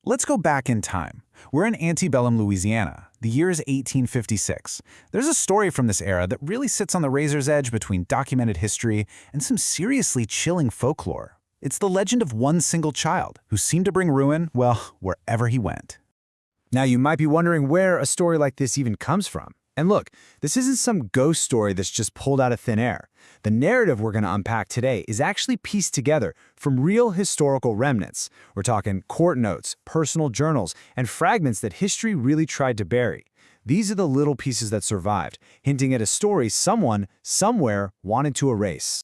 Let's go back in time. We're in Antebellum, Louisiana. The year is 1856. There's a story from this era that really sits on the razor's edge between documented history and some seriously chilling folklore. It's the legend of one single child who seemed to bring ruin, well, wherever he went. Now, you might be wondering where a story like this even comes from. And look, this isn't some ghost story that's just pulled out of thin air. The narrative we're going to unpack today is actually pieced together from real historical remnants. We're talking court notes, personal journals, and fragments that history really tried to bury. These are the little pieces that survived, hinting at a story someone, somewhere, wanted to erase.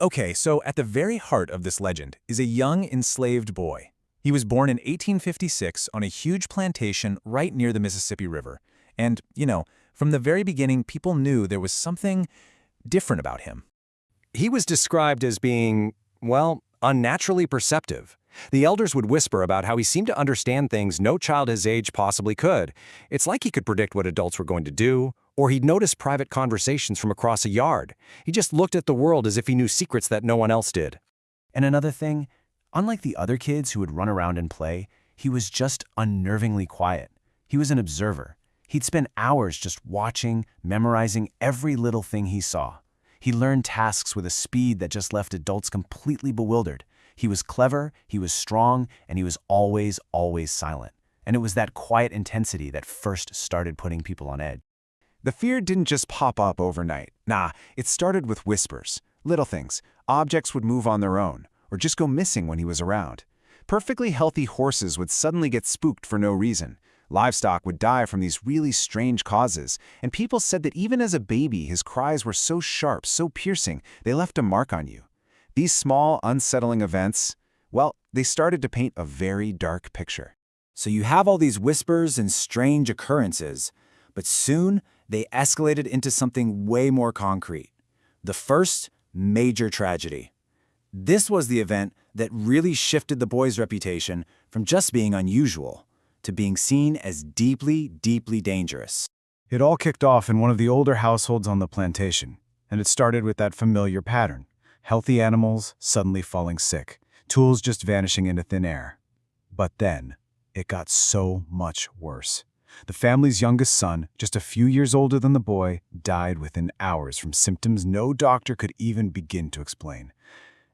Okay, so at the very heart of this legend is a young enslaved boy. He was born in 1856 on a huge plantation right near the Mississippi River. And, from the very beginning, people knew there was something different about him. He was described as being, well, unnaturally perceptive. The elders would whisper about how he seemed to understand things no child his age possibly could. It's like he could predict what adults were going to do, or he'd notice private conversations from across a yard. He just looked at the world as if he knew secrets that no one else did. And another thing, unlike the other kids who would run around and play, he was just unnervingly quiet. He was an observer. He'd spend hours just watching, memorizing every little thing he saw. He learned tasks with a speed that just left adults completely bewildered. He was clever, he was strong, and he was always silent. And it was that quiet intensity that first started putting people on edge. The fear didn't just pop up overnight. Nah, it started with whispers. Little things. Objects would move on their own, or just go missing when he was around. Perfectly healthy horses would suddenly get spooked for no reason. Livestock would die from these really strange causes, and people said that even as a baby, his cries were so sharp, so piercing, they left a mark on you. These small, unsettling events, well, they started to paint a very dark picture. So you have all these whispers and strange occurrences, but soon they escalated into something way more concrete. The first major tragedy. This was the event that really shifted the boy's reputation from just being unusual to being seen as deeply dangerous. It all kicked off in one of the older households on the plantation, and it started with that familiar pattern. Healthy animals suddenly falling sick, tools just vanishing into thin air. But then, it got so much worse. The family's youngest son, just a few years older than the boy, died within hours from symptoms no doctor could even begin to explain.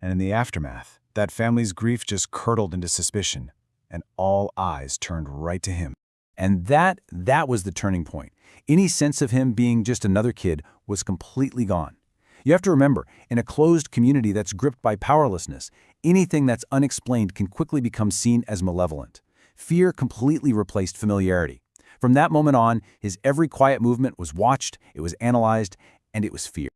And in the aftermath, that family's grief just curdled into suspicion, and all eyes turned right to him. And that was the turning point. Any sense of him being just another kid was completely gone. You have to remember, in a closed community that's gripped by powerlessness, anything that's unexplained can quickly become seen as malevolent. Fear completely replaced familiarity. From that moment on, his every quiet movement was watched, it was analyzed, and it was feared.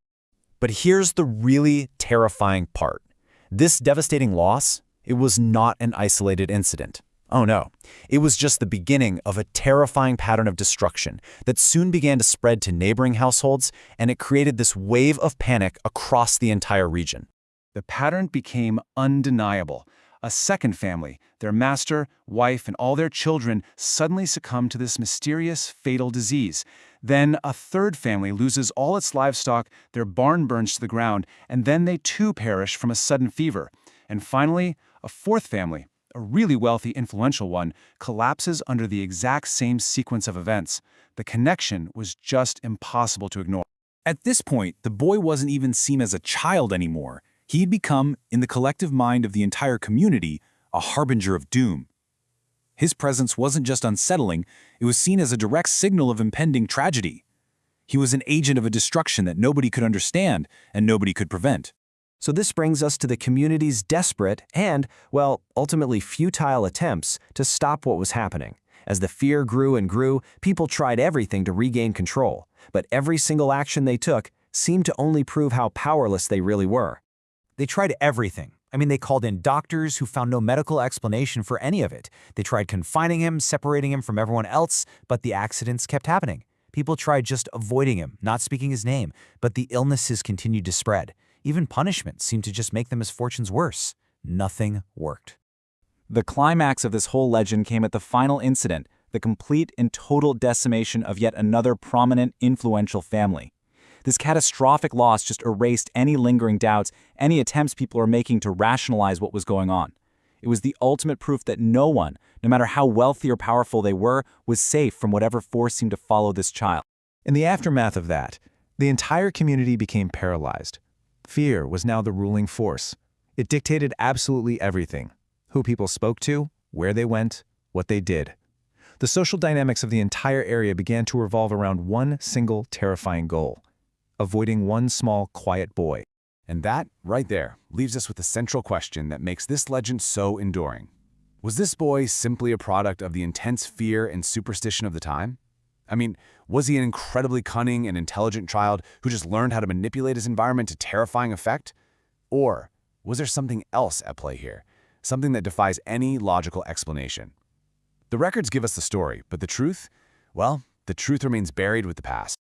But here's the really terrifying part. This devastating loss, it was not an isolated incident. Oh no, it was just the beginning of a terrifying pattern of destruction that soon began to spread to neighboring households, and it created this wave of panic across the entire region. The pattern became undeniable. A second family, their master, wife, and all their children suddenly succumbed to this mysterious, fatal disease. Then a third family loses all its livestock, their barn burns to the ground, and then they too perish from a sudden fever. And finally, a fourth family, a really wealthy, influential one, collapses under the exact same sequence of events. The connection was just impossible to ignore. At this point, the boy wasn't even seen as a child anymore. He'd become, in the collective mind of the entire community, a harbinger of doom. His presence wasn't just unsettling, it was seen as a direct signal of impending tragedy. He was an agent of a destruction that nobody could understand and nobody could prevent. So this brings us to the community's desperate and, well, ultimately futile attempts to stop what was happening. As the fear grew and grew, people tried everything to regain control, but every single action they took seemed to only prove how powerless they really were. They tried everything. They called in doctors who found no medical explanation for any of it. They tried confining him, separating him from everyone else, but the accidents kept happening. People tried just avoiding him, not speaking his name, but the illnesses continued to spread. Even punishment seemed to just make the misfortunes worse. Nothing worked. The climax of this whole legend came at the final incident, the complete and total decimation of yet another prominent, influential family. This catastrophic loss just erased any lingering doubts, any attempts people are making to rationalize what was going on. It was the ultimate proof that no one, no matter how wealthy or powerful they were, was safe from whatever force seemed to follow this child. In the aftermath of that, the entire community became paralyzed. Fear was now the ruling force. It dictated absolutely everything: who people spoke to, where they went, what they did. The social dynamics of the entire area began to revolve around one single terrifying goal: avoiding one small, quiet boy. And that, right there, leaves us with the central question that makes this legend so enduring. Was this boy simply a product of the intense fear and superstition of the time? I mean, was he an incredibly cunning and intelligent child who just learned how to manipulate his environment to terrifying effect? Or was there something else at play here? Something that defies any logical explanation? The records give us the story, but the truth? Well, the truth remains buried with the past.